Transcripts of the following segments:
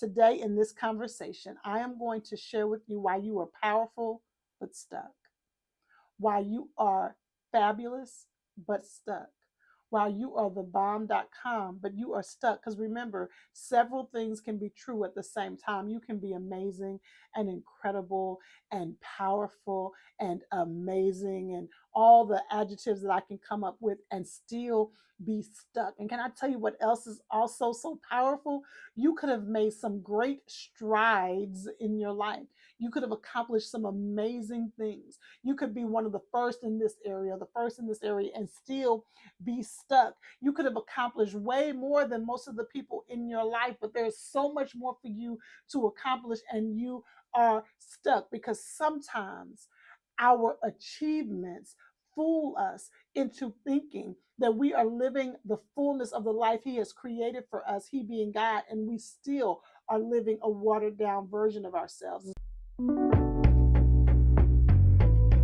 Today in this conversation, I am going to share with you why you are powerful but stuck, why you are fabulous but stuck, while you are the bomb.com, but you are stuck. Because remember, several things can be true at the same time. You can be amazing and incredible and powerful and amazing and all the adjectives that I can come up with and still be stuck. And can I tell you what else is also so powerful? You could have made some great strides in your life. You could have accomplished some amazing things. You could be one of the first in this area, the first in this area, and still be stuck. You could have accomplished way more than most of the people in your life, but there's so much more for you to accomplish, and you are stuck because sometimes our achievements fool us into thinking that we are living the fullness of the life He has created for us, He being God, and we still are living a watered down version of ourselves.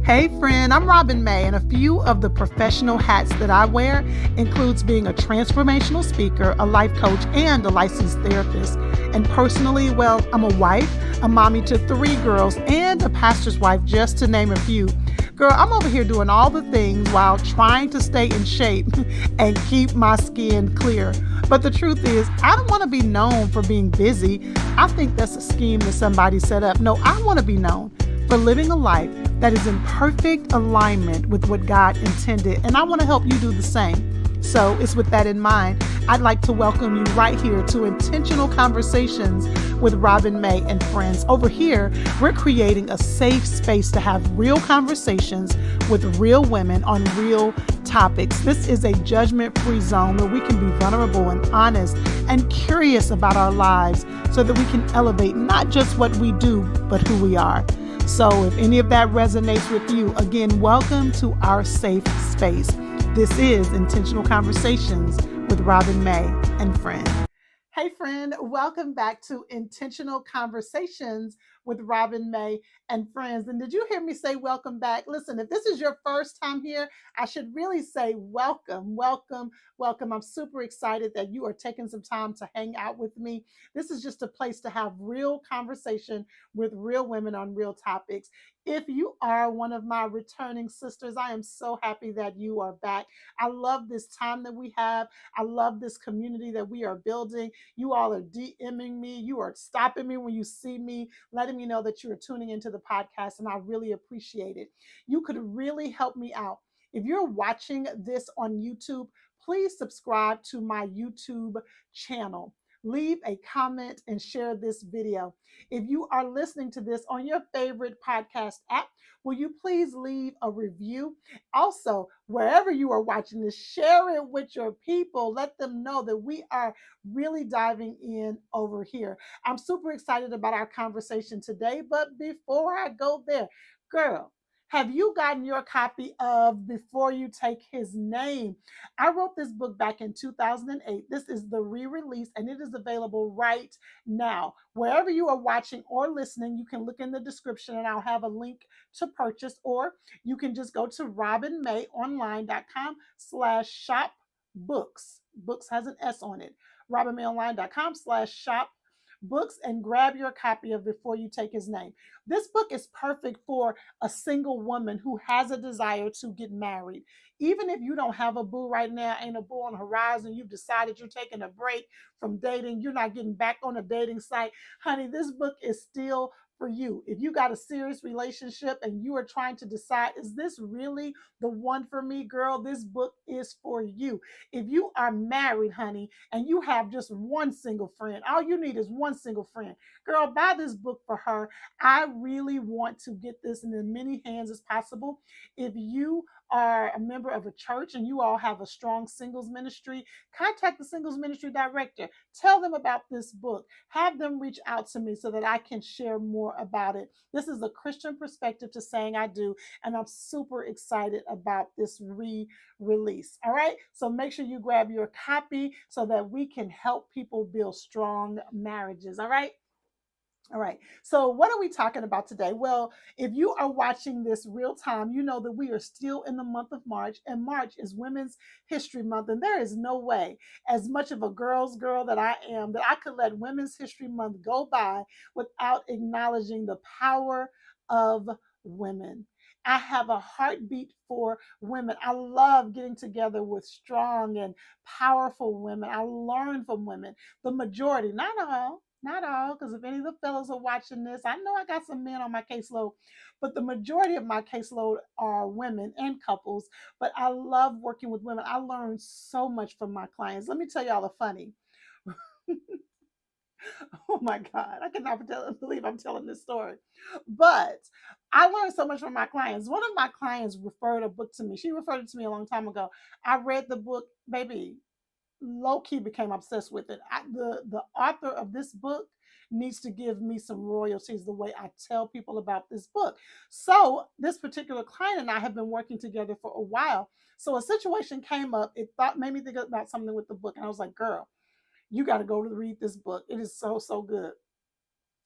Hey friend, I'm Robin May, and a few of the professional hats that I wear includes being a transformational speaker, a life coach, and a licensed therapist. And personally, well, I'm a wife, a mommy to 3 girls, and a pastor's wife, just to name a few. Girl, I'm over here doing all the things while trying to stay in shape and keep my skin clear. But the truth is, I don't want to be known for being busy. I think that's a scheme that somebody set up. No, I want to be known for living a life that is in perfect alignment with what God intended. And I want to help you do the same. So it's with that in mind, I'd like to welcome you right here to Intentional Conversations with Robin May and friends. Over here, we're creating a safe space to have real conversations with real women on real topics. This is a judgment-free zone where we can be vulnerable and honest and curious about our lives so that we can elevate not just what we do, but who we are. So if any of that resonates with you, again, welcome to our safe space. This is Intentional Conversations with Robin May and friends. Hey friend, welcome back to Intentional Conversations with Robin May and friends. And did you hear me say welcome back? Listen, if this is your first time here, I should really say welcome, welcome, welcome. I'm super excited that you are taking some time to hang out with me. This is just a place to have real conversation with real women on real topics. If you are one of my returning sisters, I am so happy that you are back. I love this time that we have. I love this community that we are building. You all are DMing me. You are stopping me when you see me, letting me know that you are tuning into the podcast, and I really appreciate it. You could really help me out. If you're watching this on YouTube, please subscribe to my YouTube channel. Leave a comment and share this video. If you are listening to this on your favorite podcast app, will you please leave a review? Also, wherever you are watching this, share it with your people. Let them know that we are really diving in over here. I'm super excited about our conversation today, but before I go there, girl, have you gotten your copy of Before You Take His Name? I wrote this book back in 2008. This is the re-release, and it is available right now. Wherever you are watching or listening, you can look in the description and I'll have a link to purchase, or you can just go to robinmayonline.com/shop books. Books has an S on it. robinmayonline.com/shop books and grab your copy of Before You Take His Name. This book is perfect for a single woman who has a desire to get married. Even if you don't have a boo right now, ain't a boo on the horizon, you've decided you're taking a break from dating, you're not getting back on a dating site, honey, this book is still for you. If you got a serious relationship and you are trying to decide, is this really the one for me, girl? This book is for you. If you are married, honey, and you have just one single friend, all you need is one single friend, girl, buy this book for her. I really want to get this in as many hands as possible. If you are a member of a church and you all have a strong singles ministry, contact the singles ministry director. Tell them about this book. Have them reach out to me so that I can share more about it. This is a Christian perspective to saying I do, and I'm super excited about this re-release. All right, so make sure you grab your copy so that we can help people build strong marriages. All right. All right. So, what are we talking about today? Well, if you are watching this real time, you know that we are still in the month of March, and March is Women's History Month. And there is no way, as much of a girl's girl that I am, that I could let Women's History Month go by without acknowledging the power of women. I have a heartbeat for women. I love getting together with strong and powerful women. I learn from women. The majority, not all, because if any of the fellows are watching this, I know I got some men on my caseload, but the majority of my caseload are women and couples. But I love working with women. I learn so much from my clients. Let me tell y'all a funny. Oh my God, I cannot believe I'm telling this story. But I learned so much from my clients. One of my clients referred a book to me. She referred it to me a long time ago. I read the book, baby, low key became obsessed with it. The author of this book needs to give me some royalties the way I tell people about this book. So this particular client and I have been working together for a while. So a situation came up. It thought made me think about something with the book, and I was like, "Girl, you got to go to read this book. It is so good."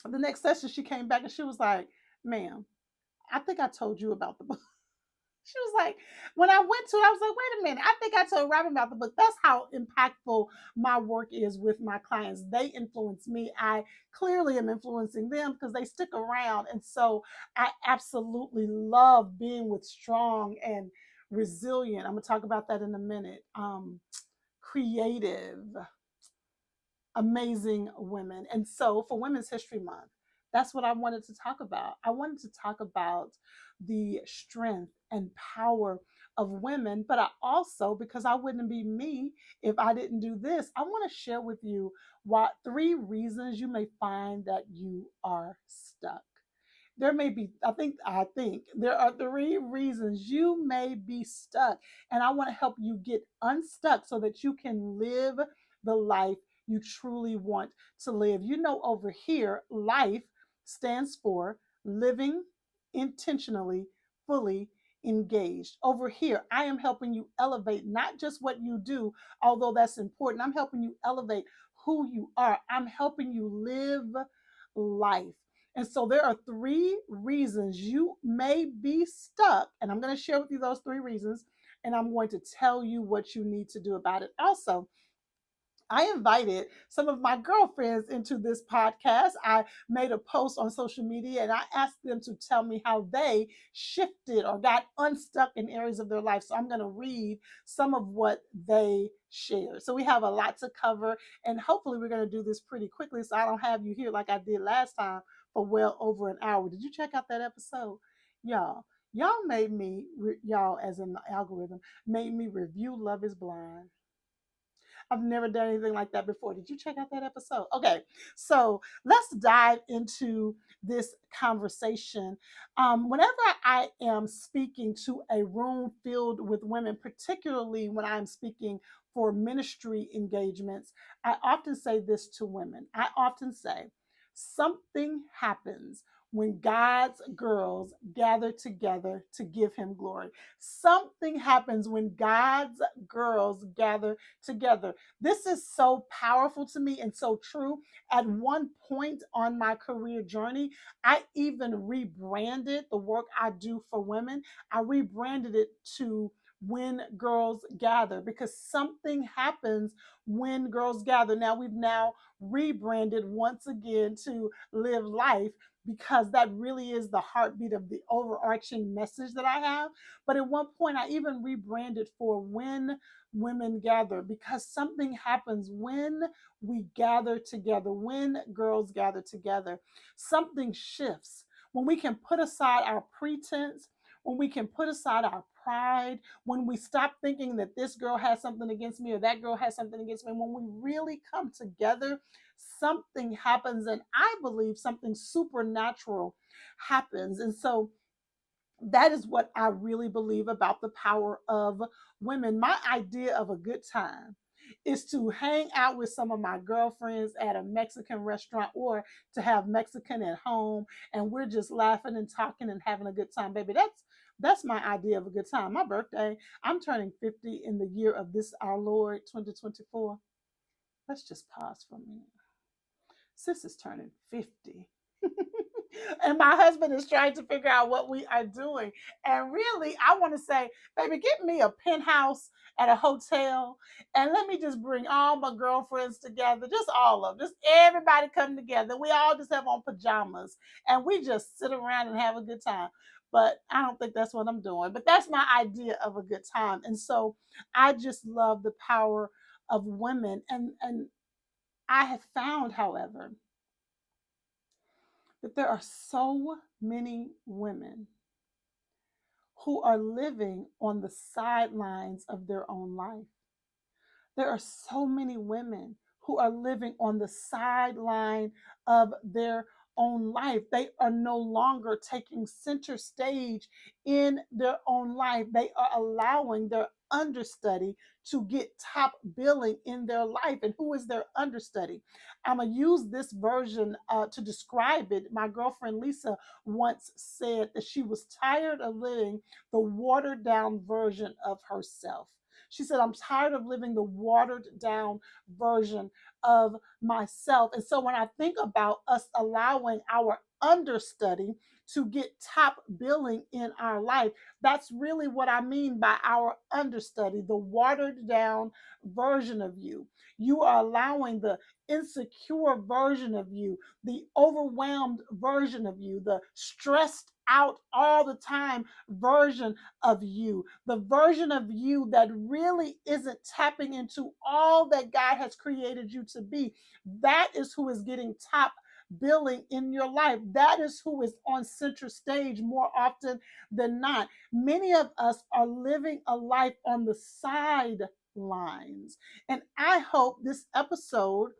The next session, she came back and she was like, "Ma'am, I think I told you about the book." She was like, when I went to it, I was like, wait a minute. I think I told Robin about the book. That's how impactful my work is with my clients. They influence me. I clearly am influencing them because they stick around. And so I absolutely love being with strong and resilient. I'm going to talk about that in a minute. Creative, amazing women. And so for Women's History Month, that's what I wanted to talk about. I wanted to talk about the strength and power of women, but I also, because I wouldn't be me if I didn't do this, I want to share with you what 3 reasons you may find that you are stuck. There may be, I think there are 3 reasons you may be stuck, and I want to help you get unstuck so that you can live the life you truly want to live. You know, over here, life stands for living intentionally, fully engaged. Over here, I am helping you elevate not just what you do, although that's important. I'm helping you elevate who you are. I'm helping you live life. And so there are 3 reasons you may be stuck. And I'm going to share with you those 3 reasons. And I'm going to tell you what you need to do about it. Also, I invited some of my girlfriends into this podcast. I made a post on social media and I asked them to tell me how they shifted or got unstuck in areas of their life. So I'm going to read some of what they shared. So we have a lot to cover, and hopefully we're going to do this pretty quickly so I don't have you here like I did last time for well over an hour. Did you check out that episode? Y'all made me, y'all as in the algorithm, made me review Love is Blind. I've never done anything like that before. Did you check out that episode? Okay, so let's dive into this conversation. Whenever I am speaking to a room filled with women, particularly when I'm speaking for ministry engagements, I often say this to women. I often say, something happens when God's girls gather together to give him glory. Something happens when God's girls gather together. This is so powerful to me and so true. At one point on my career journey, I even rebranded the work I do for women. I rebranded it to When Girls Gather, because something happens when girls gather. Now we've now rebranded once again to Live Life, because that really is the heartbeat of the overarching message that I have. But at one point, I even rebranded for When Women Gather, because something happens when we gather together, when girls gather together. Something shifts when we can put aside our pretense, when we can put aside our pride, when we stop thinking that this girl has something against me or that girl has something against me. When we really come together, something happens, and I believe something supernatural happens. And so that is what I really believe about the power of women. My idea of a good time is to hang out with some of my girlfriends at a Mexican restaurant, or to have Mexican at home, and we're just laughing and talking and having a good time. Baby, that's my idea of a good time. My birthday, I'm turning 50 in the year of this our Lord 2024. Let's just pause for a minute. Sis is turning 50. And my husband is trying to figure out what we are doing. And really, I want to say, baby, get me a penthouse at a hotel and let me just bring all my girlfriends together, just all of them, just everybody come together. We all just have on pajamas and we just sit around and have a good time. But I don't think that's what I'm doing. But that's my idea of a good time. And so I just love the power of women. And I have found, however, that there are so many women who are living on the sidelines of their own life. There are so many women who are living on the sideline of their own life. They are no longer taking center stage in their own life. They are allowing their understudy to get top billing in their life. And who is their understudy? I'm going to use this version to describe it. My girlfriend Lisa once said that she was tired of living the watered down version of herself. She said, I'm tired of living the watered down version of myself. And so when I think about us allowing our understudy to get top billing in our life, that's really what I mean by our understudy, the watered down version of you. You are allowing the insecure version of you, the overwhelmed version of you, the stressed out all the time version of you, the version of you that really isn't tapping into all that God has created you to be. That is who is getting top billing in your life. That is who is on center stage more often than not. Many of us are living a life on the sidelines. And I hope this episode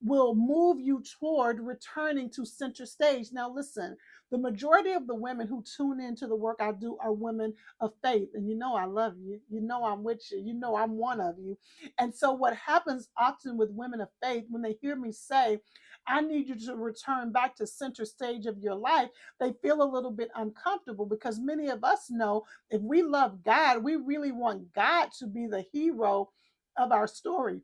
will move you toward returning to center stage. Now, listen, the majority of the women who tune into the work I do are women of faith. And you know, I love you. You know, I'm with you. You know, I'm one of you. And so, what happens often with women of faith when they hear me say, I need you to return back to center stage of your life, they feel a little bit uncomfortable because many of us know if we love God, we really want God to be the hero of our story.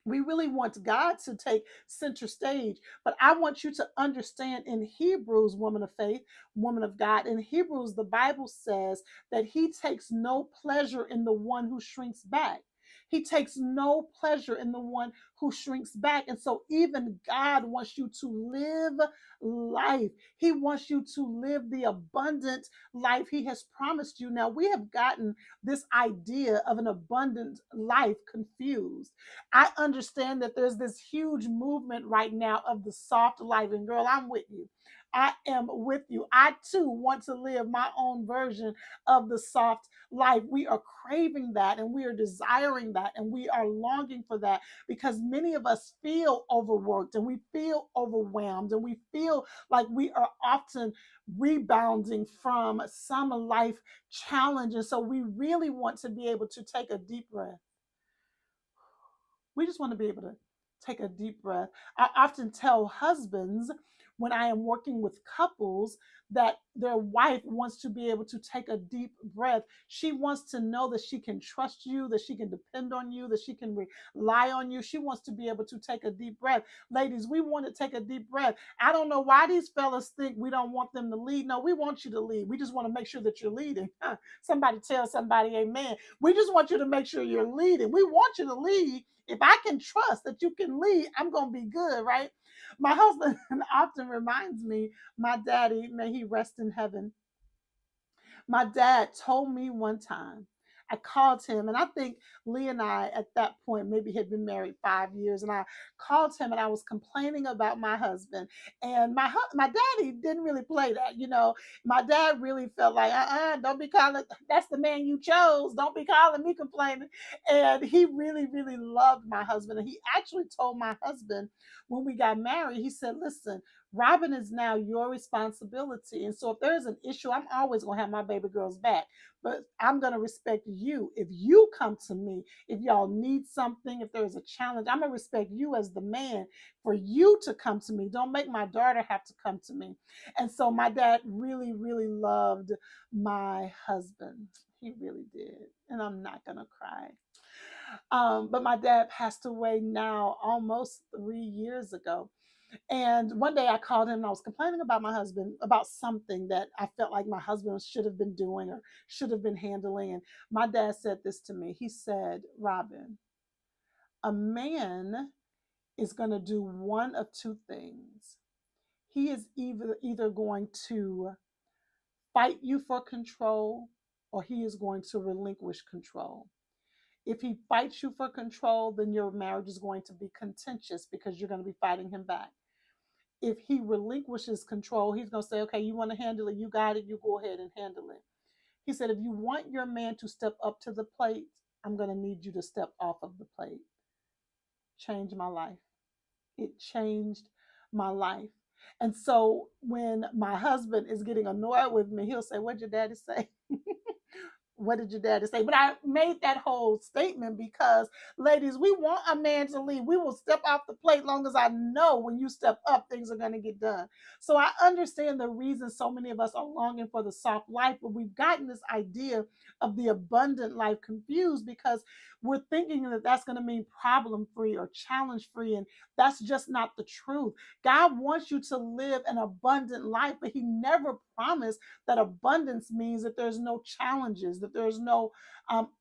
We really want God to take center stage. But I want you to understand in Hebrews, woman of faith, woman of God, in Hebrews, the Bible says that he takes no pleasure in the one who shrinks back. He takes no pleasure in the one who shrinks back. And so, even God wants you to live life. He wants you to live the abundant life He has promised you. Now, we have gotten this idea of an abundant life confused. I understand that there's this huge movement right now of the soft life. And girl, I'm with you. I am with you. I too want to live my own version of the soft life. We are craving that and we are desiring that and we are longing for that because many of us feel overworked and we feel overwhelmed and we feel like we are often rebounding from some life challenge. And so we really want to be able to take a deep breath. We just want to be able to take a deep breath. I often tell husbands when I am working with couples that their wife wants to be able to take a deep breath. She wants to know that she can trust you, that she can depend on you, that she can rely on you. She wants to be able to take a deep breath. Ladies, we want to take a deep breath. I don't know why these fellas think we don't want them to lead. No, we want you to lead. We just want to make sure that you're leading. Somebody tell somebody amen. We just want you to make sure you're leading. We want you to lead. If I can trust that you can lead, I'm going to be good, right? My husband often reminds me, my daddy, may he rest in heaven. My dad told me one time, I called him, and I think Lee and I at that point maybe had been married 5 years, and I called him and I was complaining about my husband. And my daddy didn't really play that, you know. My dad really felt like, don't be calling, that's the man you chose. Don't be calling me complaining. And he really, really loved my husband. And he actually told my husband when we got married, he said, listen, Robin is now your responsibility. And so if there's an issue, I'm always going to have my baby girl's back. But I'm going to respect you. If you come to me, if y'all need something, if there's a challenge, I'm going to respect you as the man for you to come to me. Don't make my daughter have to come to me. And so my dad really, really loved my husband. He really did. And I'm not going to cry. But my dad passed away now almost 3 years ago. And one day I called him and I was complaining about my husband, about something that I felt like my husband should have been doing or should have been handling. And my dad said this to me. He said, Robin, a man is going to do one of two things. He is either going to fight you for control, or he is going to relinquish control. If he fights you for control, then your marriage is going to be contentious because you're going to be fighting him back. If he relinquishes control, he's going to say, okay, you want to handle it, you got it, you go ahead and handle it. He said, if you want your man to step up to the plate, I'm going to need you to step off of the plate. Change my life. It changed my life. And so when my husband is getting annoyed with me, he'll say, what'd your daddy say? What did your daddy say? But I made that whole statement because, ladies, we want a man to lead. We will step off the plate long as I know when you step up, things are going to get done. So I understand the reason so many of us are longing for the soft life, but we've gotten this idea of the abundant life confused because we're thinking that that's going to mean problem free or challenge free. And that's just not the truth. God wants you to live an abundant life, but He never promised that abundance means that there's no challenges, that there's no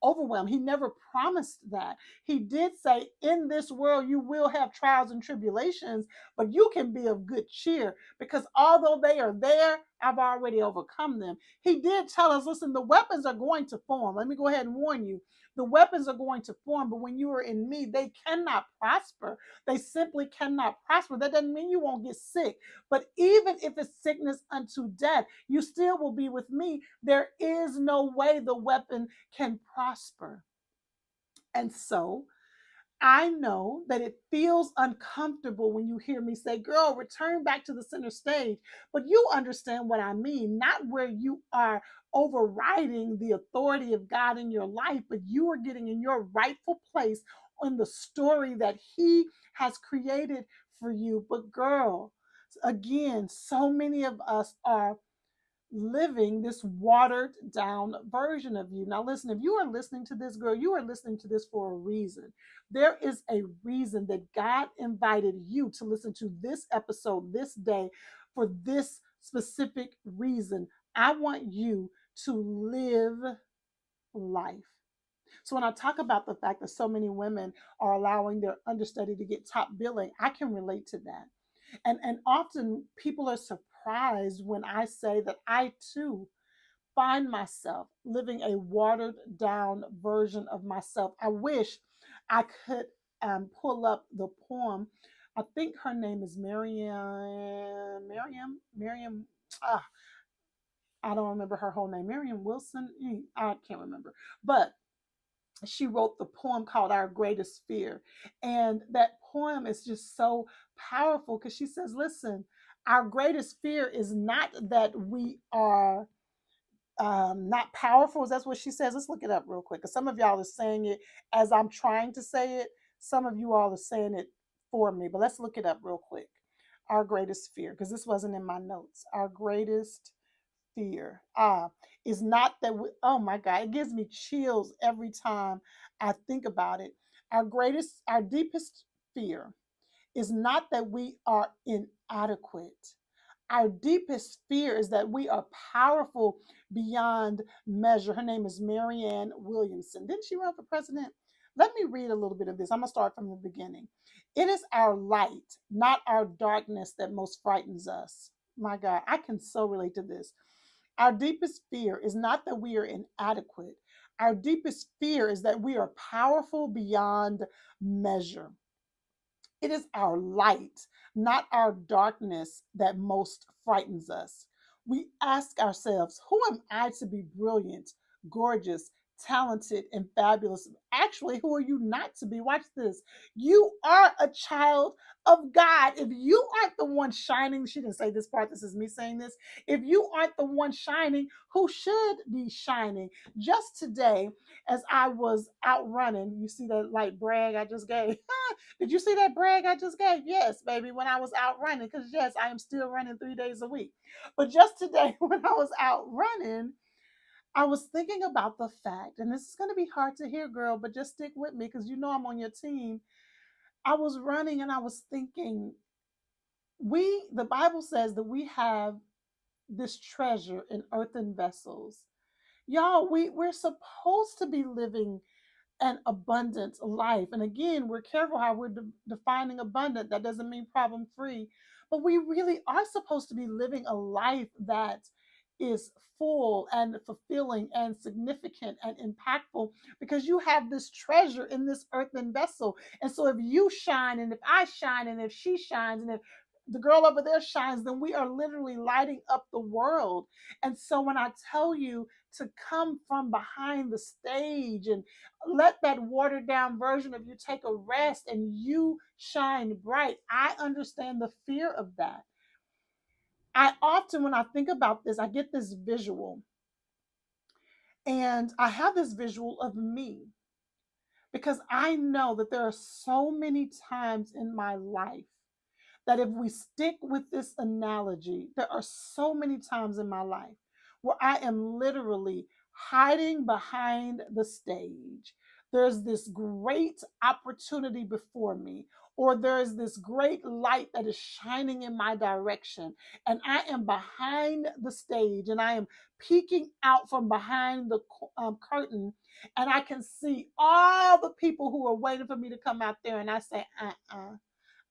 overwhelm. He never promised that. He did say, in this world, you will have trials and tribulations, but you can be of good cheer because although they are there, I've already overcome them. He did tell us, listen, the weapons are going to form. Let me go ahead and warn you. The weapons are going to form, but when you are in me, they cannot prosper. They simply cannot prosper. That doesn't mean you won't get sick. But even if it's sickness unto death, you still will be with me. There is no way the weapon can prosper. And so I know that it feels uncomfortable when you hear me say, girl, return back to the center stage. But you understand what I mean, not where you are overriding the authority of God in your life, but you are getting in your rightful place in the story that He has created for you. But, girl, again, so many of us are living this watered down version of you. Now, listen, if you are listening to this, girl, you are listening to this for a reason. There is a reason that God invited you to listen to this episode this day for this specific reason. I want you to live life. So when I talk about the fact that so many women are allowing their understudy to get top billing, I can relate to that. And often people are surprised when I say that I too find myself living a watered down version of myself. I wish I could pull up the poem. I think her name is Miriam. Ah, I don't remember her whole name. Miriam Wilson. I can't remember. But she wrote the poem called Our Greatest Fear. And that poem is just so powerful because she says, listen, our greatest fear is not that we are not powerful. That's what she says. Let's look it up real quick because some of y'all are saying it as I'm trying to say it. Some of you all are saying it for me, but let's look it up real quick. Our greatest fear, because this wasn't in my notes. Our greatest fear is not that we, oh my God, it gives me chills every time I think about it. Our deepest fear is not that we are inadequate. Our deepest fear is that we are powerful beyond measure. Her name is Marianne Williamson. Didn't she run for president? Let me read a little bit of this. I'm going to start from the beginning. It is our light, not our darkness, that most frightens us. My God, I can so relate to this. Our deepest fear is not that we are inadequate. Our deepest fear is that we are powerful beyond measure. It is our light, not our darkness, that most frightens us. We ask ourselves, who am I to be brilliant, gorgeous, talented, and fabulous? Actually, who are you not to be? Watch this. You are a child of God. If you aren't the one shining, she didn't say this part, this is me saying this. If you aren't the one shining, who should be shining? Just today, as I was out running, you see that light brag I just gave? Did you see that brag I just gave? Yes, baby, when I was out running, because yes, I am still running 3 days a week. But just today, when I was out running, I was thinking about the fact, and this is going to be hard to hear, girl, but just stick with me because you know I'm on your team. I was running and I was thinking, The Bible says that we have this treasure in earthen vessels. Y'all, we're supposed to be living an abundant life. And again, we're careful how we're defining abundant. That doesn't mean problem free, but we really are supposed to be living a life that is full and fulfilling and significant and impactful, because you have this treasure in this earthen vessel. And so if you shine, and if I shine, and if she shines, and if the girl over there shines, then we are literally lighting up the world. And so when I tell you to come from behind the stage and let that watered down version of you take a rest and you shine bright, I understand the fear of that. I often, when I think about this, I get this visual, and I have this visual of me, because I know that there are so many times in my life that if we stick with this analogy, there are so many times in my life where I am literally hiding behind the stage. There's this great opportunity before me, or there's this great light that is shining in my direction, and I am behind the stage and I am peeking out from behind the curtain, and I can see all the people who are waiting for me to come out there, and I say,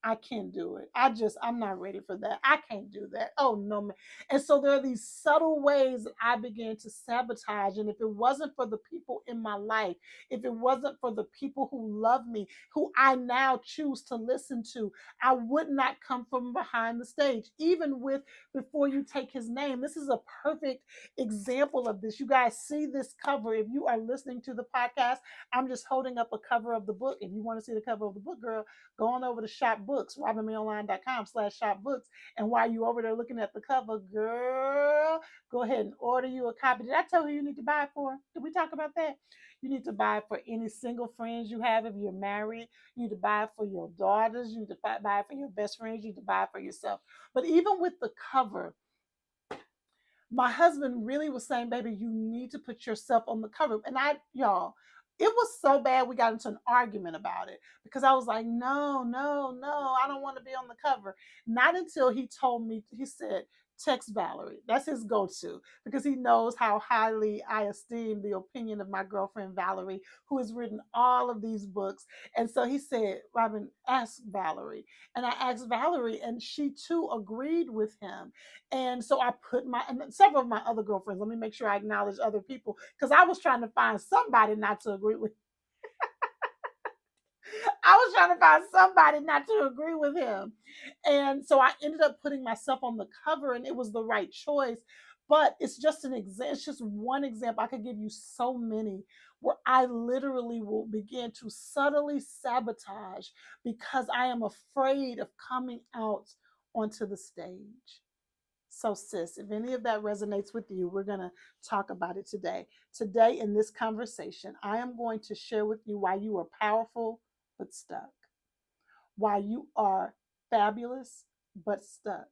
I can't do it. I'm not ready for that. I can't do that. Oh no, man. And so there are these subtle ways that I began to sabotage. And if it wasn't for the people in my life, if it wasn't for the people who love me, who I now choose to listen to, I would not come from behind the stage. Even with Before You Take His Name, this is a perfect example of this. You guys see this cover. If you are listening to the podcast, I'm just holding up a cover of the book. If you want to see the cover of the book, girl, go on over to shop books, robinmayonline.com/shop books. And while you over there looking at the cover, girl, go ahead and order you a copy. Did I tell you who you need to buy it for? Did we talk about that? You need to buy it for any single friends you have if you're married. You need to buy it for your daughters. You need to buy it for your best friends. You need to buy it for yourself. But even with the cover, my husband really was saying, baby, you need to put yourself on the cover. And y'all, it was so bad we got into an argument about it, because I was like, no, no, no, I don't want to be on the cover. Not until he told me, he said, text Valerie. That's his go to, because he knows how highly I esteem the opinion of my girlfriend Valerie, who has written all of these books. And so he said, Robin, ask Valerie. And I asked Valerie, and she too agreed with him. And so I put and several of my other girlfriends, let me make sure I acknowledge other people, because I was trying to find somebody not to agree with. I was trying to find somebody not to agree with him. And so I ended up putting myself on the cover, and it was the right choice. But it's just an example, it's just one example. I could give you so many where I literally will begin to subtly sabotage because I am afraid of coming out onto the stage. So, sis, if any of that resonates with you, we're going to talk about it today. Today, in this conversation, I am going to share with you why you are powerful but stuck, why you are fabulous but stuck,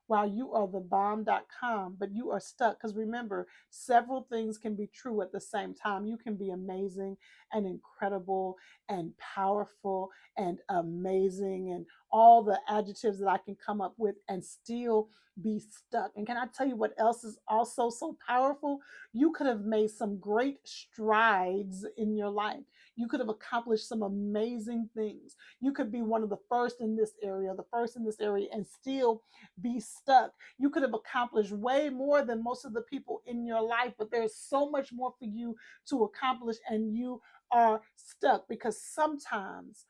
while you are the bomb.com, but you are stuck. Because remember, several things can be true at the same time. You can be amazing and incredible and powerful and amazing and all the adjectives that I can come up with, and still be stuck. And can I tell you what else is also so powerful? You could have made some great strides in your life. You could have accomplished some amazing things. You could be one of the first in this area, the first in this area, and still be stuck. You could have accomplished way more than most of the people in your life, but there's so much more for you to accomplish, and you are stuck because sometimes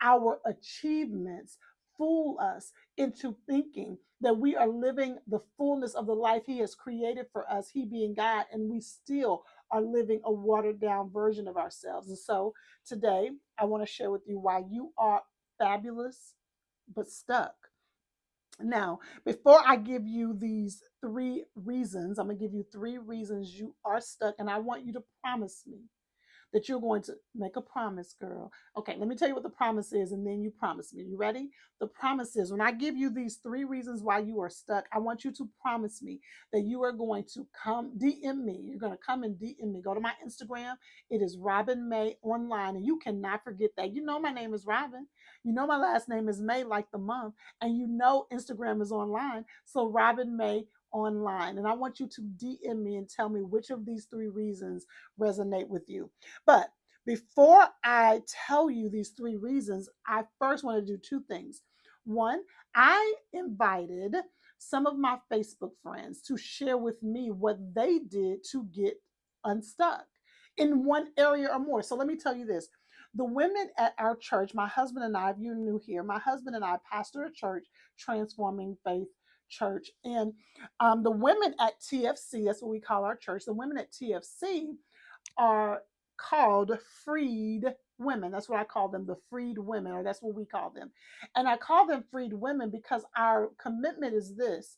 our achievements fool us into thinking that we are living the fullness of the life He has created for us, He being God, and we still are living a watered down version of ourselves. And so today, I want to share with you why you are fabulous but stuck. Now, before I give you these three reasons, I'm going to give you three reasons you are stuck, and I want you to promise me that you're going to make a promise, girl. Okay, let me tell you what the promise is, and then you promise me. You ready? The promise is, when I give you these three reasons why you are stuck, I want you to promise me that you are going to come DM me. You're going to come and DM me. Go to my Instagram. It is Robin May Online, and you cannot forget that. You know my name is Robin. You know my last name is May, like the month, and you know Instagram is online. So Robin May online. And I want you to DM me and tell me which of these three reasons resonate with you. But before I tell you these three reasons, I first want to do two things. One, I invited some of my Facebook friends to share with me what they did to get unstuck in one area or more. So let me tell you this. The women at our church, my husband and I, if you're new here, my husband and I pastor a church, Transforming Faith Church. And the women at TFC, that's what we call our church, the women at TFC are called freed women. That's what I call them, the freed women, or that's what we call them. And I call them freed women because our commitment is this: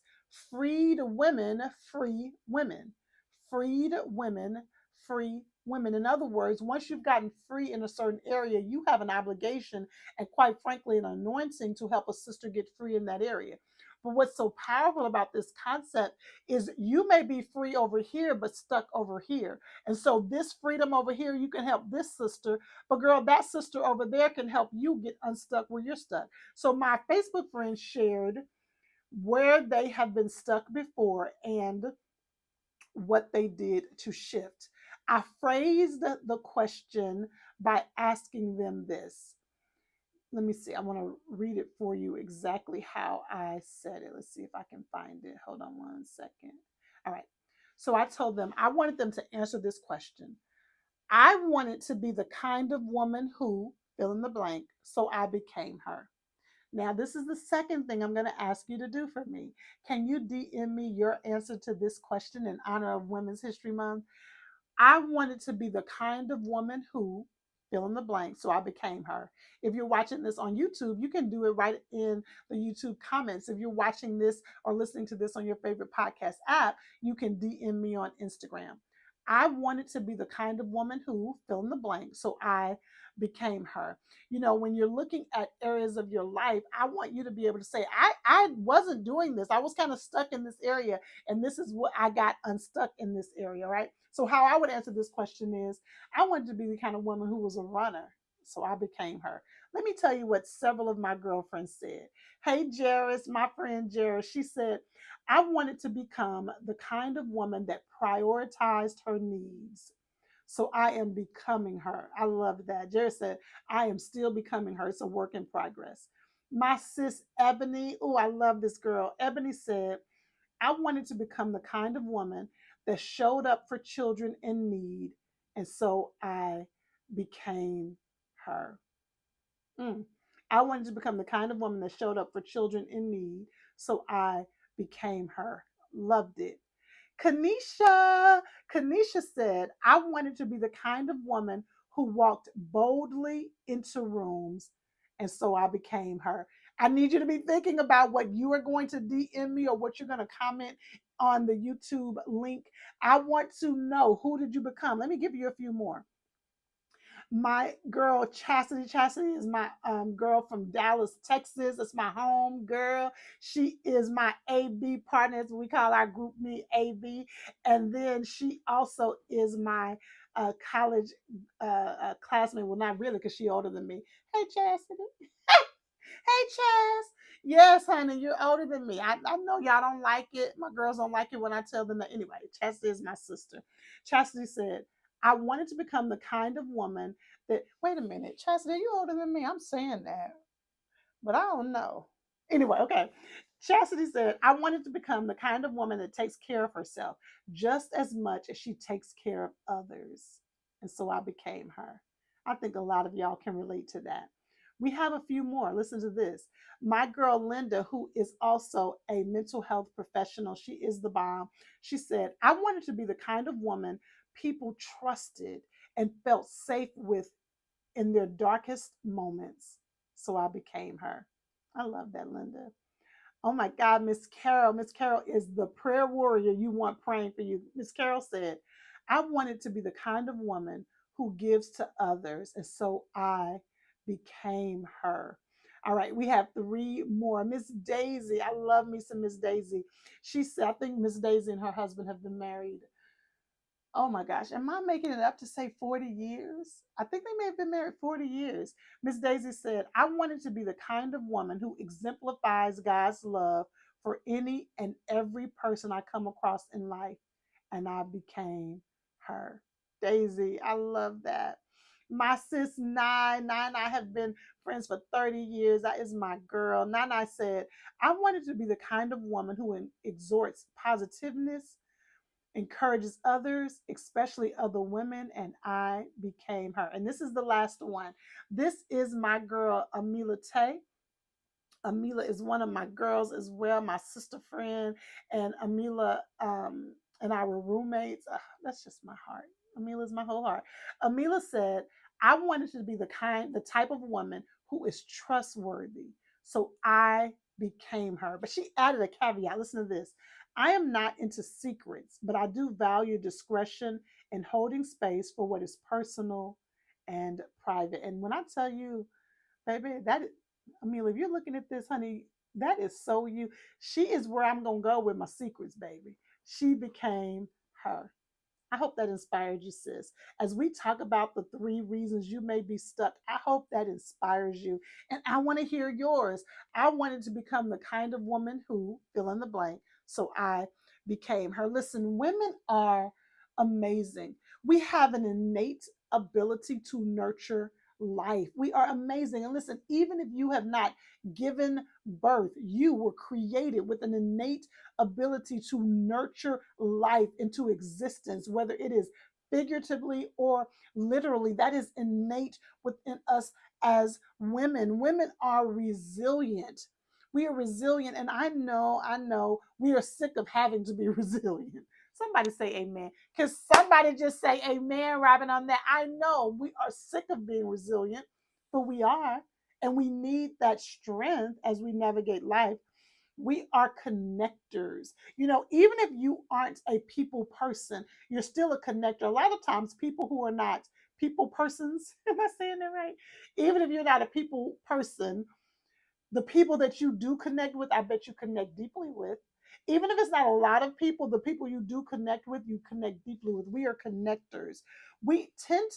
freed women, free women. Freed women, free women. In other words, once you've gotten free in a certain area, you have an obligation and, quite frankly, an anointing to help a sister get free in that area. But what's so powerful about this concept is you may be free over here, but stuck over here. And so, this freedom over here, you can help this sister, but girl, that sister over there can help you get unstuck where you're stuck. So, my Facebook friends shared where they have been stuck before and what they did to shift. I phrased the question by asking them this. Let me see. I want to read it for you exactly how I said it. Let's see if I can find it. Hold on one second. All right. So I told them I wanted them to answer this question. I wanted to be the kind of woman who, fill in the blank, so I became her. Now, this is the second thing I'm going to ask you to do for me. Can you DM me your answer to this question in honor of Women's History Month? I wanted to be the kind of woman who, fill in the blank, so I became her. If you're watching this on YouTube, you can do it right in the YouTube comments. If you're watching this or listening to this on your favorite podcast app, you can DM me on Instagram. I wanted to be the kind of woman who, fill in the blank, so I became her. You know, when you're looking at areas of your life, I want you to be able to say, I wasn't doing this. I was kind of stuck in this area, and this is what I got unstuck in this area, right? So, how I would answer this question is I wanted to be the kind of woman who was a runner. So I became her. Let me tell you what several of my girlfriends said. Hey, Jairus, my friend Jairus, she said, I wanted to become the kind of woman that prioritized her needs. So I am becoming her. I love that. Jairus said, I am still becoming her. It's a work in progress. My sis Ebony, oh, I love this girl. Ebony said, I wanted to become the kind of woman that showed up for children in need. And so I became her. Mm. I wanted to become the kind of woman that showed up for children in need. So I became her. Loved it. Kanisha, Kanisha said, I wanted to be the kind of woman who walked boldly into rooms, and so I became her. I need you to be thinking about what you are going to DM me or what you're going to comment on the YouTube link. I want to know, who did you become? Let me give you a few more. My girl Chastity. Chastity is my girl from Dallas, Texas. It's my home girl. She is my AB partner, as we call our group me AB. And then she also is my college classmate. Well, not really, because she's older than me. Hey, Chastity. Hey, Chaz. Yes, honey, you're older than me. I know y'all don't like it. My girls don't like it when I tell them that. Anyway, Chastity is my sister. Chastity said, I wanted to become the kind of woman that, wait a minute, Chastity, you older than me. I'm saying that, but I don't know. Anyway, okay. Chastity said, I wanted to become the kind of woman that takes care of herself just as much as she takes care of others. And so I became her. I think a lot of y'all can relate to that. We have a few more. Listen to this. My girl Linda, who is also a mental health professional, she is the bomb. She said, I wanted to be the kind of woman people trusted and felt safe with in their darkest moments. So I became her. I love that, Linda. Oh my God, Miss Carol. Miss Carol is the prayer warrior you want praying for you. Miss Carol said, I wanted to be the kind of woman who gives to others. And so I became her. All right, we have three more. Miss Daisy. I love me some Miss Daisy. She said, I think Miss Daisy and her husband have been married Oh my gosh, am I making it up to say 40 years? I think they may have been married 40 years. Miss Daisy said, I wanted to be the kind of woman who exemplifies God's love for any and every person I come across in life. And I became her. Daisy, I love that. My sis Nine and I have been friends for 30 years. That is my girl. Nine said, I wanted to be the kind of woman who exhorts positiveness, encourages others, especially other women, and I became her. And this is the last one. This is my girl, Amila Tay. Amila is one of my girls as well, my sister friend, and Amila and I were roommates. That's just my heart. Amila is my whole heart. Amila said, I wanted to be the type of woman who is trustworthy. So I became her. But she added a caveat. Listen to this. I am not into secrets, but I do value discretion and holding space for what is personal and private. And when I tell you, baby, Amelia, if you're looking at this, honey, that is so you. She is where I'm gonna go with my secrets, baby. She became her. I hope that inspired you, sis. As we talk about the 3 reasons you may be stuck, I hope that inspires you. And I want to hear yours. I wanted to become the kind of woman who, fill in the blank, so I became her. Listen, women are amazing. We have an innate ability to nurture life. We are amazing. And listen, even if you have not given birth, you were created with an innate ability to nurture life into existence, whether it is figuratively or literally. That is innate within us as women. Women are resilient. We are resilient. And I know we are sick of having to be resilient. Somebody say amen. Can somebody just say amen, Robin, on that? I know we are sick of being resilient, but we are. And we need that strength as we navigate life. We are connectors. Even if you aren't a people person, you're still a connector. A lot of times, people who are not people persons, am I saying that right? Even if you're not a people person, the people that you do connect with, I bet you connect deeply with. Even if it's not a lot of people, the people you do connect with, you connect deeply with. We are connectors. Women tend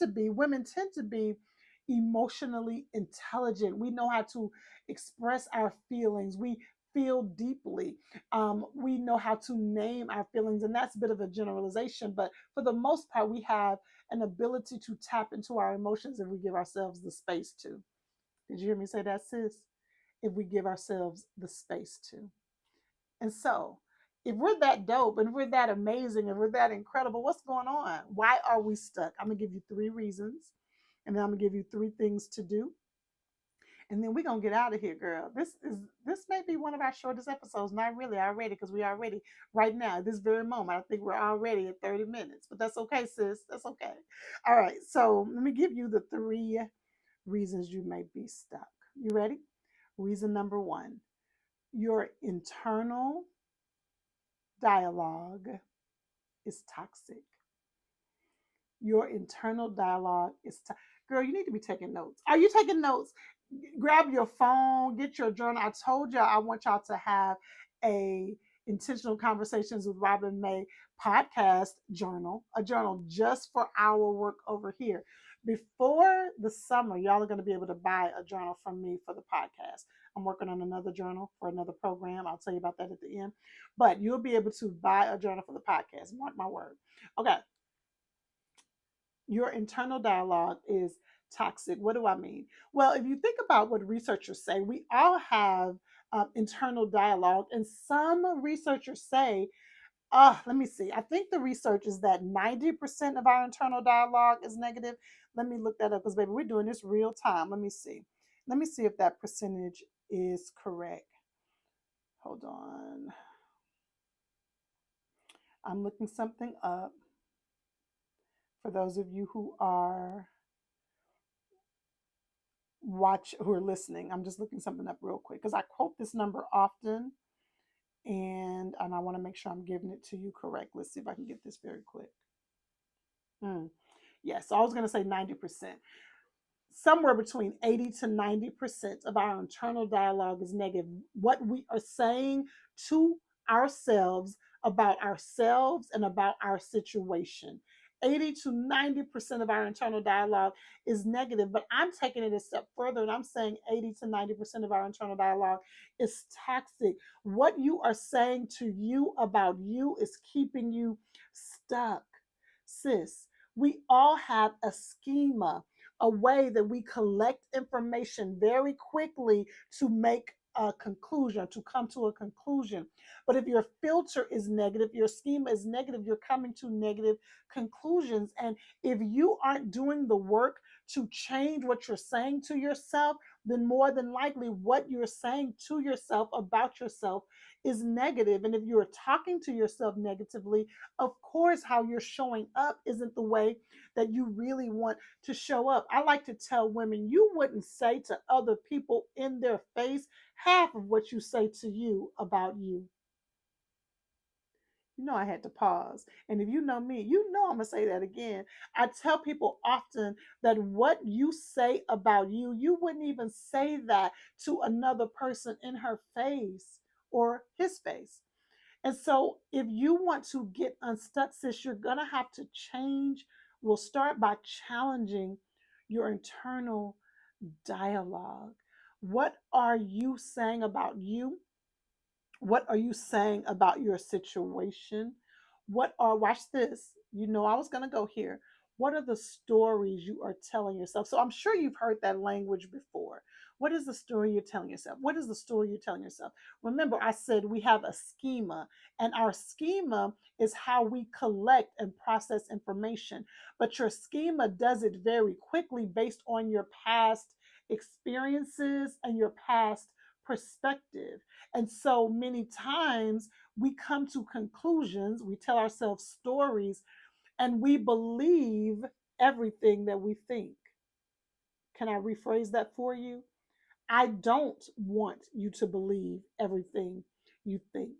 to be emotionally intelligent. We know how to express our feelings. We feel deeply. We know how to name our feelings. And that's a bit of a generalization. But for the most part, we have an ability to tap into our emotions if we give ourselves the space to. Did you hear me say that, sis? If we give ourselves the space to. And so, if we're that dope and we're that amazing and we're that incredible, what's going on? Why are we stuck? I'm going to give you 3 reasons, and then I'm going to give you 3 things to do. And then we're going to get out of here, girl. This may be one of our shortest episodes. Not really already, because we already right now, this very moment, I think we're already at 30 minutes. But that's okay, sis. That's okay. All right. So let me give you the 3 reasons you may be stuck. You ready? Reason number 1, your internal dialogue is toxic. Your internal dialogue is girl, you need to be taking notes. Are you taking notes? Grab your phone, get your journal. I told y'all I want y'all to have a intentional conversations with Robin May podcast journal, a journal just for our work over here. Before the summer, y'all are going to be able to buy a journal from me for the podcast. I'm working on another journal for another program. I'll tell you about that at the end. But you'll be able to buy a journal for the podcast. Mark my word. Okay. Your internal dialogue is toxic. What do I mean? Well, if you think about what researchers say, we all have internal dialogue, and some researchers say, let me see. I think the research is that 90% of our internal dialogue is negative. Let me look that up because, baby, we're doing this real time. Let me see. Let me see if that percentage is correct. Hold on. I'm looking something up for those of you who are who are listening. I'm just looking something up real quick because I quote this number often, and I want to make sure I'm giving it to you correct. Let's see if I can get this very quick. Yes, I was going to say 90%. Somewhere between 80 to 90% of our internal dialogue is negative. What we are saying to ourselves about ourselves and about our situation. 80 to 90% of our internal dialogue is negative, but I'm taking it a step further and I'm saying 80 to 90% of our internal dialogue is toxic. What you are saying to you about you is keeping you stuck. Sis, we all have a schema, a way that we collect information very quickly to make a conclusion, to come to a conclusion. But if your filter is negative, your schema is negative, you're coming to negative conclusions. And if you aren't doing the work to change what you're saying to yourself, then more than likely what you're saying to yourself about yourself is negative. And if you're talking to yourself negatively, of course, how you're showing up isn't the way that you really want to show up. I like to tell women, you wouldn't say to other people in their face half of what you say to you about you. You know, I had to pause. And if you know me, you know I'm going to say that again. I tell people often that what you say about you, you wouldn't even say that to another person in her face or his face. And so, if you want to get unstuck, sis, you're going to have to change. We'll start by challenging your internal dialogue. What are you saying about you? What are you saying about your situation? Watch this. You know, I was going to go here. What are the stories you are telling yourself? So I'm sure you've heard that language before. What is the story you're telling yourself? What is the story you're telling yourself? Remember, I said we have a schema, and our schema is how we collect and process information. But your schema does it very quickly based on your past experiences and your past perspective. And so many times we come to conclusions, we tell ourselves stories, and we believe everything that we think. Can I rephrase that for you? I don't want you to believe everything you think.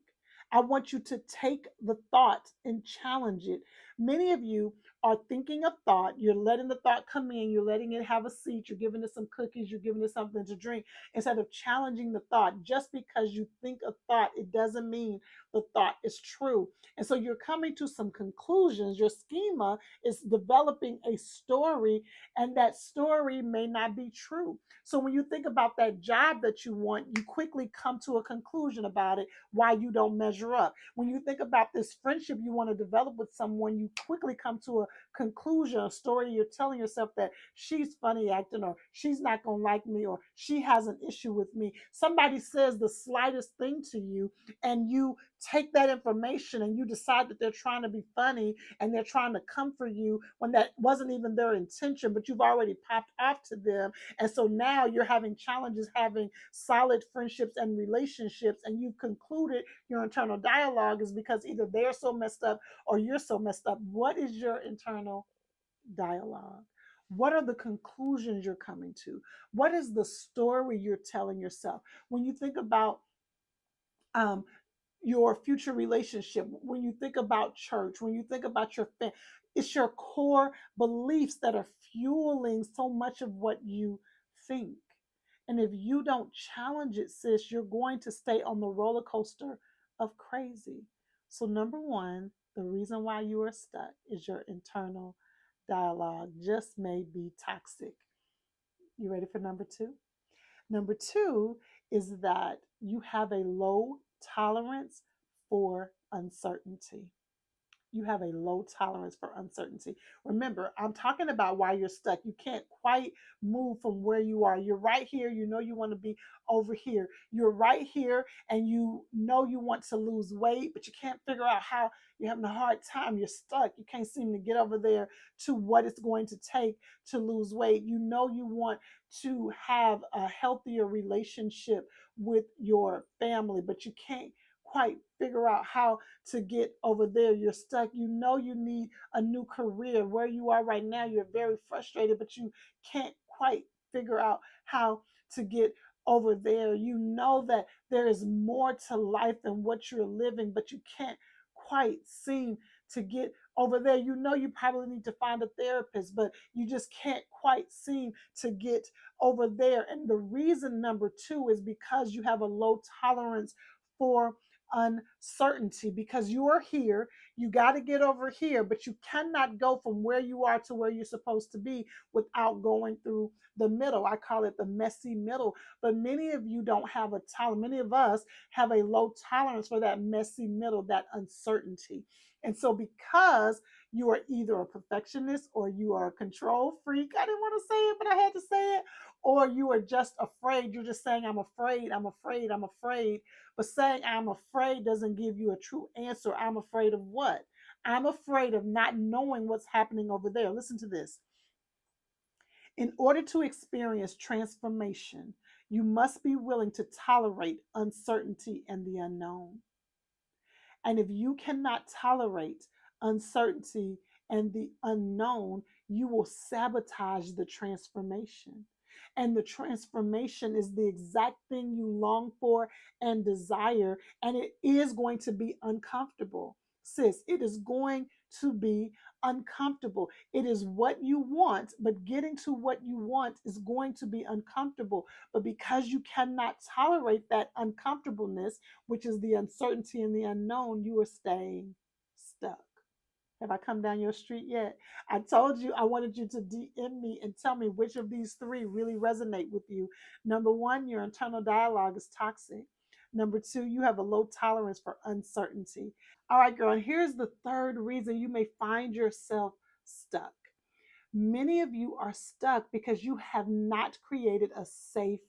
I want you to take the thought and challenge it. Many of you are thinking a thought, you're letting the thought come in, you're letting it have a seat, you're giving it some cookies, you're giving it something to drink, instead of challenging the thought. Just because you think a thought, it doesn't mean the thought is true. And so you're coming to some conclusions. Your schema is developing a story, and that story may not be true. So when you think about that job that you want, you quickly come to a conclusion about it, why you don't measure up. When you think about this friendship you want to develop with someone, you quickly come to a conclusion, a story you're telling yourself that she's funny acting, or she's not going to like me, or she has an issue with me. Somebody says the slightest thing to you, and you take that information and you decide that they're trying to be funny and they're trying to comfort you when that wasn't even their intention, but you've already popped off to them. And so now you're having challenges having solid friendships and relationships, and you've concluded your internal dialogue is because either they're so messed up or you're so messed up. What is your internal dialogue? What are the conclusions you're coming to? What is the story you're telling yourself? When you think about um, your future relationship, when you think about church, when you think about your family, it's your core beliefs that are fueling so much of what you think. And if you don't challenge it, sis, you're going to stay on the roller coaster of crazy. So, number one, the reason why you are stuck is your internal dialogue just may be toxic. You ready for number two? Number two is that you have a low tolerance for uncertainty. You have a low tolerance for uncertainty. Remember, I'm talking about why you're stuck. You can't quite move from where you are. You're right here. You know you want to be over here. You're right here and you know you want to lose weight, but you can't figure out how. You're having a hard time. You're stuck. You can't seem to get over there to what it's going to take to lose weight. You know you want to have a healthier relationship with your family, but you can't quite figure out how to get over there. You're stuck. You know you need a new career. Where you are right now, you're very frustrated, but you can't quite figure out how to get over there. You know that there is more to life than what you're living, but you can't quite seem to get over there. You know you probably need to find a therapist, but you just can't quite seem to get over there. And the reason number two is because you have a low tolerance for uncertainty because you are here. You got to get over here, but you cannot go from where you are to where you're supposed to be without going through the middle. I call it the messy middle. But many of you don't have a tolerance. Many of us have a low tolerance for that messy middle, that uncertainty. And so, because you are either a perfectionist or you are a control freak, I didn't want to say it, but I had to say it, or you are just afraid. You're just saying, I'm afraid, I'm afraid, I'm afraid. But saying I'm afraid doesn't give you a true answer. I'm afraid of what? I'm afraid of not knowing what's happening over there. Listen to this. In order to experience transformation, you must be willing to tolerate uncertainty and the unknown. And if you cannot tolerate uncertainty and the unknown, you will sabotage the transformation. And the transformation is the exact thing you long for and desire. And it is going to be uncomfortable. Sis, it is going to be uncomfortable. It is what you want, but getting to what you want is going to be uncomfortable. But because you cannot tolerate that uncomfortableness, which is the uncertainty and the unknown, you are staying stuck. Have I come down your street yet? I told you I wanted you to DM me and tell me which of these three really resonate with you. Number one, your internal dialogue is toxic. Number two, you have a low tolerance for uncertainty. All right, girl, and here's the third reason you may find yourself stuck. Many of you are stuck because you have not created a safe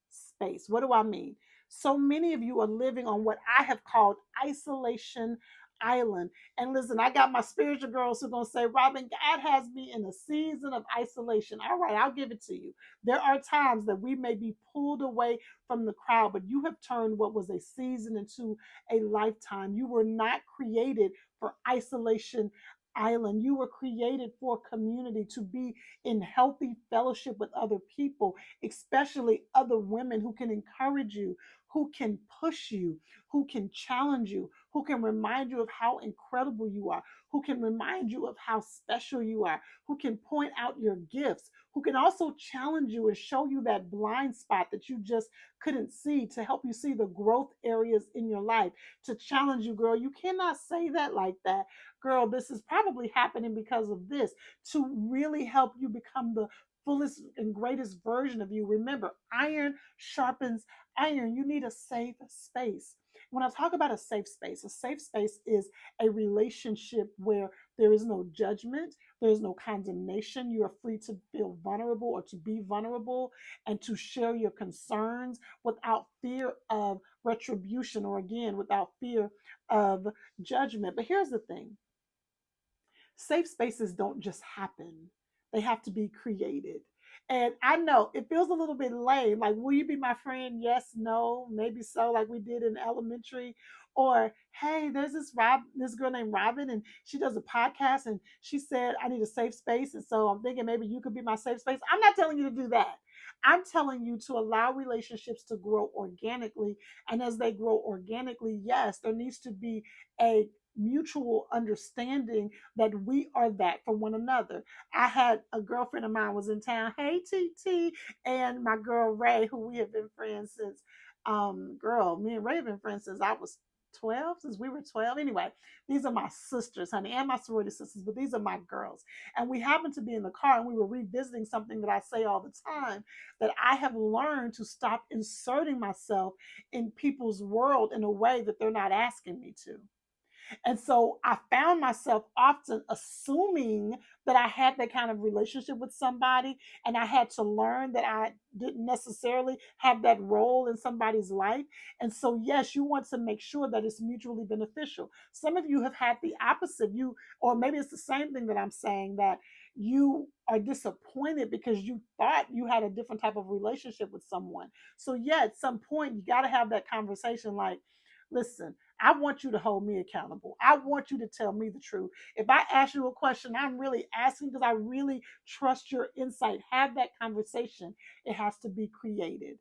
space. What do I mean? So many of you are living on what I have called isolation island. And listen, I got my spiritual girls who are going to say, Robin, God has me in a season of isolation. All right, I'll give it to you. There are times that we may be pulled away from the crowd, but you have turned what was a season into a lifetime. You were not created for isolation island. You were created for community, to be in healthy fellowship with other people, especially other women who can encourage you, who can push you, who can challenge you, who can remind you of how incredible you are, who can remind you of how special you are, who can point out your gifts, who can also challenge you and show you that blind spot that you just couldn't see, to help you see the growth areas in your life, to challenge you, girl. You cannot say that like that. Girl, this is probably happening because of this, to really help you become the fullest and greatest version of you. Remember, iron sharpens iron. You need a safe space. When I talk about a safe space is a relationship where there is no judgment, there is no condemnation. You are free to feel vulnerable or to be vulnerable and to share your concerns without fear of retribution, or again, without fear of judgment. But here's the thing: safe spaces don't just happen, they have to be created. And I know it feels a little bit lame. Like, will you be my friend? Yes, no, maybe so, like we did in elementary. Or, hey, there's this girl named Robin, and she does a podcast, and she said, I need a safe space. And so I'm thinking maybe you could be my safe space. I'm not telling you to do that. I'm telling you to allow relationships to grow organically. And as they grow organically, yes, there needs to be a mutual understanding that we are that for one another. I had a girlfriend of mine was in town. Hey, TT, and my girl Ray, who we have been friends since. Girl, me and Ray have been friends since I was 12, since we were 12. Anyway, these are my sisters, honey, and my sorority sisters, but these are my girls. And we happened to be in the car, and we were revisiting something that I say all the time, that I have learned to stop inserting myself in people's world in a way that they're not asking me to. And so I found myself often assuming that I had that kind of relationship with somebody, and I had to learn that I didn't necessarily have that role in somebody's life. And so, yes, you want to make sure that it's mutually beneficial. Some of you have had the opposite. Or maybe it's the same thing that I'm saying, that you are disappointed because you thought you had a different type of relationship with someone. So, yeah, at some point, you got to have that conversation like, listen, I want you to hold me accountable. I want you to tell me the truth. If I ask you a question, I'm really asking because I really trust your insight. Have that conversation. It has to be created.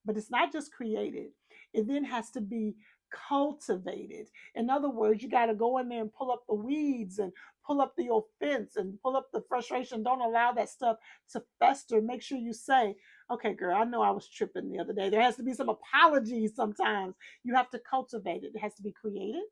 But it's not just created, it then has to be cultivated. In other words, you got to go in there and pull up the weeds and pull up the offense and pull up the frustration. Don't allow that stuff to fester. Make sure you say, Okay, girl, I know I was tripping the other day. There has to be some apologies sometimes. You have to cultivate it. It has to be created,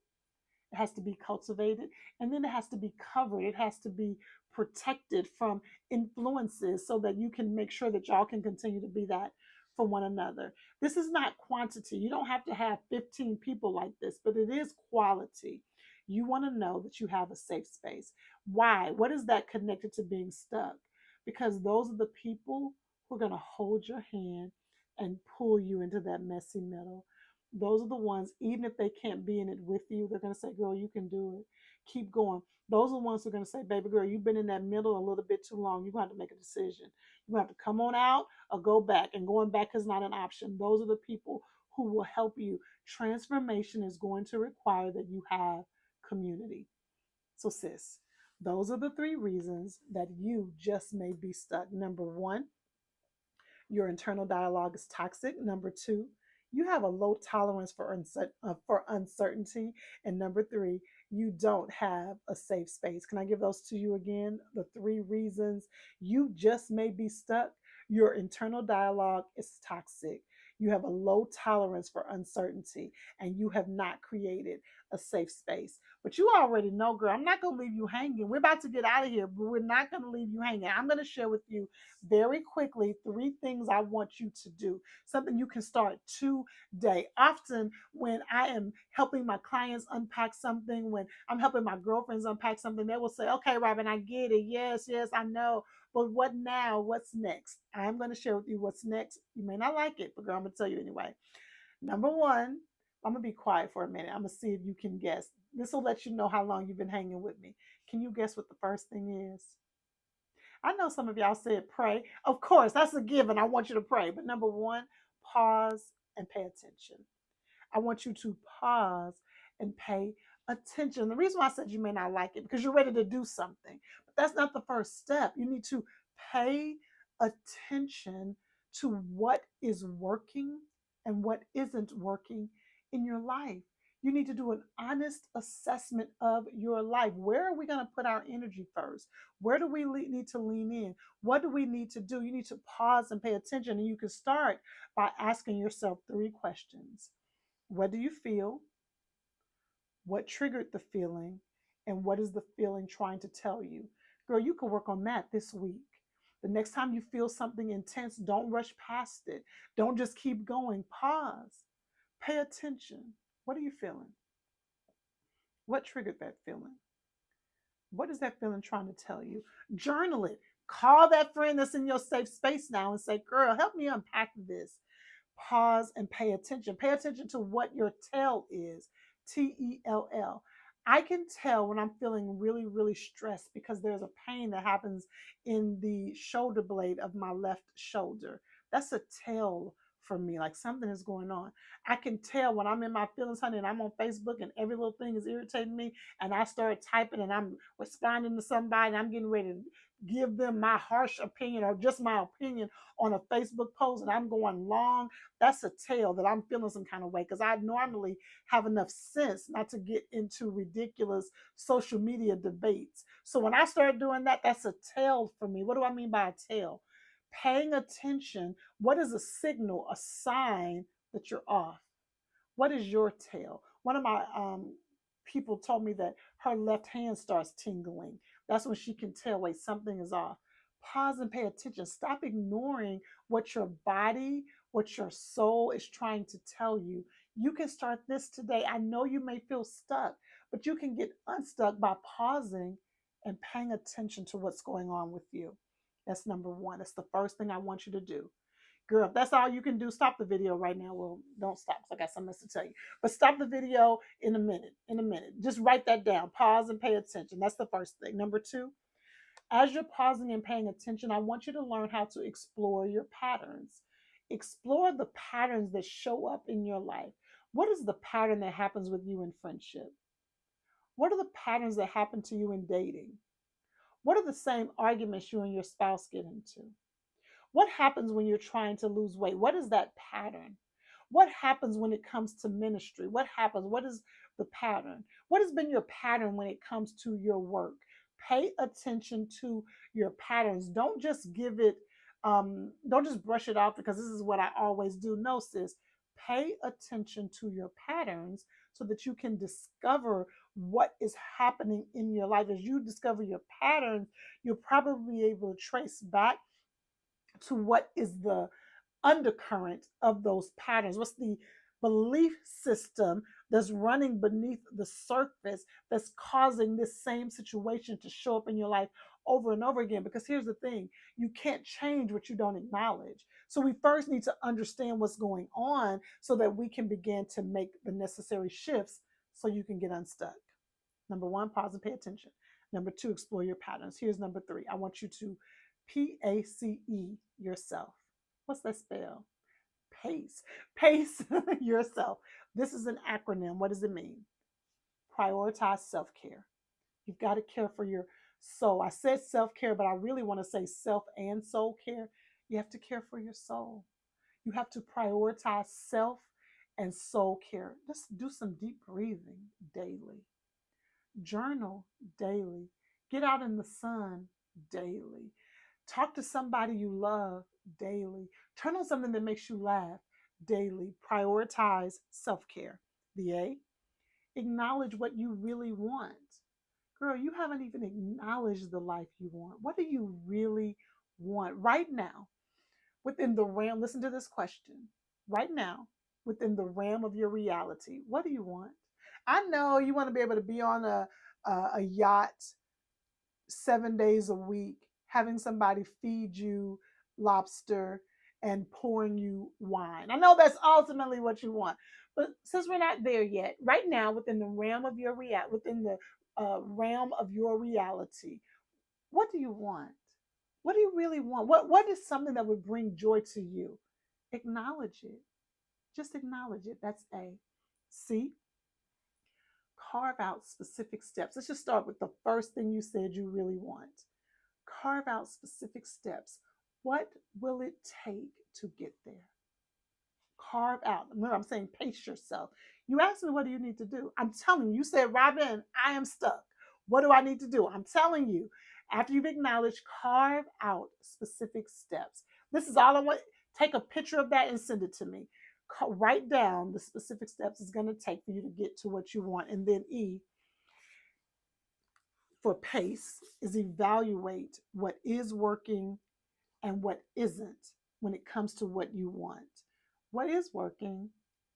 it has to be cultivated, and then it has to be covered. It has to be protected from influences so that you can make sure that y'all can continue to be that for one another. This is not quantity. You don't have to have 15 people like this, but it is quality. You want to know that you have a safe space. Why? What is that connected to being stuck? Because those are the people who are going to hold your hand and pull you into that messy middle. Those are the ones, even if they can't be in it with you, they're going to say, girl, you can do it. Keep going. Those are the ones who are going to say, baby girl, you've been in that middle a little bit too long. You're going to have to make a decision. You have to come on out or go back. And going back is not an option. Those are the people who will help you. Transformation is going to require that you have community. So, sis, those are the three reasons that you just may be stuck. Number one, your internal dialogue is toxic. Number two, you have a low tolerance for uncertainty. And number three, you don't have a safe space. Can I give those to you again? The three reasons you just may be stuck. Your internal dialogue is toxic. You have a low tolerance for uncertainty, and you have not created a safe space. But you already know, girl, I'm not going to leave you hanging. We're about to get out of here, but we're not going to leave you hanging. I'm going to share with you very quickly three things I want you to do, something you can start today. Often, when I am helping my clients unpack something, when I'm helping my girlfriends unpack something, they will say, okay, Robin, I get it. Yes, yes, I know. But what now? What's next? I'm going to share with you what's next. You may not like it, but girl, I'm going to tell you anyway. Number one, I'm going to be quiet for a minute. I'm going to see if you can guess. This will let you know how long you've been hanging with me. Can you guess what the first thing is? I know some of y'all said pray. Of course, that's a given. I want you to pray. But number one, pause and pay attention. I want you to pause and pay attention. The reason why I said you may not like it because you're ready to do something, but that's not the first step. You need to pay attention to what is working and what isn't working in your life. You need to do an honest assessment of your life. Where are we going to put our energy first? Where do we need to lean in? What do we need to do? You need to pause and pay attention. And you can start by asking yourself three questions. What do you feel? What triggered the feeling? And what is the feeling trying to tell you? Girl, you can work on that this week. The next time you feel something intense, don't rush past it. Don't just keep going. Pause. Pay attention. What are you feeling? What triggered that feeling? What is that feeling trying to tell you? Journal it. Call that friend that's in your safe space now and say, girl, help me unpack this. Pause and pay attention. Pay attention to what your tell is. Tell. I can tell when I'm feeling really, really stressed because there's a pain that happens in the shoulder blade of my left shoulder. That's a tell for me, like something is going on. I can tell when I'm in my feelings, honey, and I'm on Facebook and every little thing is irritating me, and I start typing and I'm responding to somebody and I'm getting ready to give them my harsh opinion or just my opinion on a Facebook post and I'm going long. That's a tell that I'm feeling some kind of way because I normally have enough sense not to get into ridiculous social media debates. So when I start doing that, that's a tell for me. What do I mean by a tell? Paying attention. What is a signal, a sign that you're off? What is your tell? One of my people told me that her left hand starts tingling. That's when she can tell, wait, something is off. Pause and pay attention. Stop ignoring what your body, what your soul is trying to tell you. You can start this today. I know you may feel stuck, but you can get unstuck by pausing and paying attention to what's going on with you. That's number one. That's the first thing I want you to do. Girl, if that's all you can do, stop the video right now. Well, don't stop because I got something else to tell you. But stop the video in a minute. In a minute. Just write that down. Pause and pay attention. That's the first thing. Number two, as you're pausing and paying attention, I want you to learn how to explore your patterns. Explore the patterns that show up in your life. What is the pattern that happens with you in friendship? What are the patterns that happen to you in dating? What are the same arguments you and your spouse get into? What happens when you're trying to lose weight? What is that pattern? What happens when it comes to ministry? What happens? What is the pattern? What has been your pattern when it comes to your work? Pay attention to your patterns. Don't just give it Don't just brush it off because this is what I always do. No, sis, pay attention to your patterns so that you can discover what is happening in your life. As you discover your patterns, you'll probably be able to trace back to what is the undercurrent of those patterns. What's the belief system that's running beneath the surface that's causing this same situation to show up in your life over and over again? Because here's the thing, you can't change what you don't acknowledge. So we first need to understand what's going on so that we can begin to make the necessary shifts so you can get unstuck. Number one, pause and pay attention. Number two, explore your patterns. Here's number three. I want you to PACE yourself. What's that spell? PACE. PACE yourself. This is an acronym. What does it mean? Prioritize self care. You've got to care for your soul. I said self care, but I really want to say self and soul care. You have to care for your soul. You have to prioritize self and soul care. Just do some deep breathing daily. Journal daily. Get out in the sun daily. Talk to somebody you love daily. Turn on something that makes you laugh daily. Prioritize self care. The A, acknowledge what you really want. Girl, you haven't even acknowledged the life you want. What do you really want right now within the realm? Listen to this question. Right now, within the realm of your reality, what do you want? I know you want to be able to be on a yacht 7 days a week, having somebody feed you lobster and pouring you wine. I know that's ultimately what you want, but since we're not there yet, right now within the realm of your within the realm of your reality, what do you want? What do you really want? What is something that would bring joy to you? Acknowledge it. Just acknowledge it. That's A. C, carve out specific steps. Let's just start with the first thing you said you really want. Carve out specific steps. What will it take to get there? Carve out. Remember, I'm saying pace yourself. You asked me, what do you need to do? I'm telling you, you said, Robin, I am stuck. What do I need to do? I'm telling you, after you've acknowledged, carve out specific steps. This is all I want. Take a picture of that and send it to me. Write down the specific steps it's going to take for you to get to what you want. And then E, for PACE, is evaluate what is working and what isn't when it comes to what you want. What is working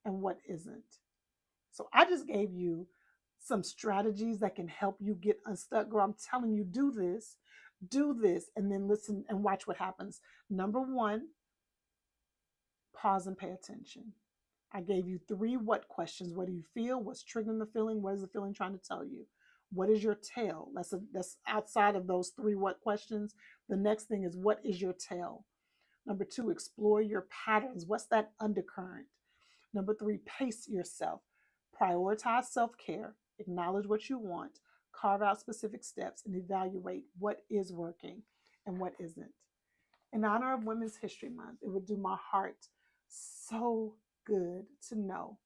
and what isn't. So I just gave you some strategies that can help you get unstuck. Girl, I'm telling you, do this, and then listen and watch what happens. Number one, pause and pay attention. I gave you three what questions. What do you feel? What's triggering the feeling? What is the feeling trying to tell you? What is your tell? That's outside of those three what questions. The next thing is, what is your tell? Number two, explore your patterns. What's that undercurrent? Number three, pace yourself. Prioritize self care. Acknowledge what you want. Carve out specific steps and evaluate what is working and what isn't. In honor of Women's History Month, it would do my heart so good to know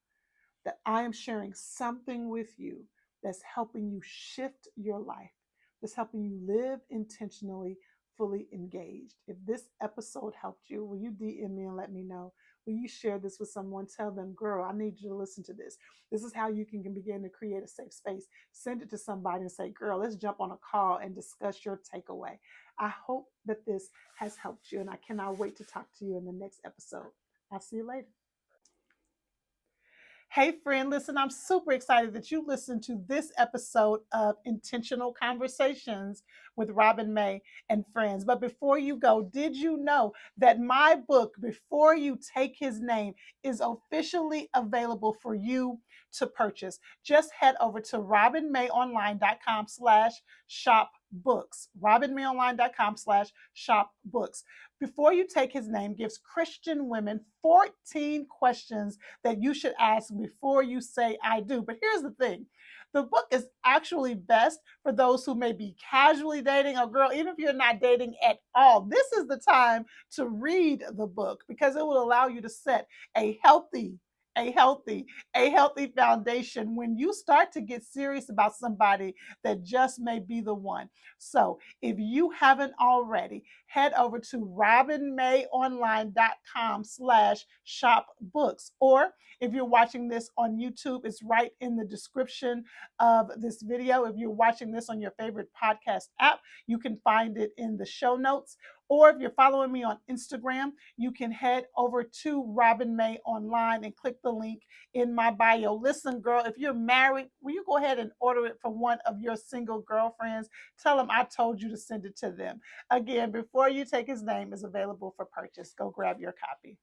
that I am sharing something with you that's helping you shift your life, that's helping you live intentionally, fully engaged. If this episode helped you, will you DM me and let me know? Will you share this with someone? Tell them, girl, I need you to listen to this. This is how you can begin to create a safe space. Send it to somebody and say, girl, let's jump on a call and discuss your takeaway. I hope that this has helped you, and I cannot wait to talk to you in the next episode. I'll see you later. Hey, friend, listen, I'm super excited that you listened to this episode of Intentional Conversations with Robin May and Friends. But before you go, did you know that my book, Before You Take His Name, is officially available for you to purchase? Just head over to robinmayonline.com/shop books. robinmayonline.com/shop books. Before You Take His Name gives Christian women 14 questions that you should ask before you say I do. But here's the thing. The book is actually best for those who may be casually dating, or girl, even if you're not dating at all. This is the time to read the book because it will allow you to set a healthy a healthy a healthy foundation when you start to get serious about somebody that just may be the one. So if you haven't already, head over to robinmayonline.com/shop books, or if you're watching this on YouTube, it's right in the description of this video. If you're watching this on your favorite podcast app, you can find it in the show notes. Or if you're following me on Instagram, you can head over to Robin May Online and click the link in my bio. Listen, girl, if you're married, will you go ahead and order it for one of your single girlfriends? Tell them I told you to send it to them. Again, Before You Take His Name is available for purchase. Go grab your copy.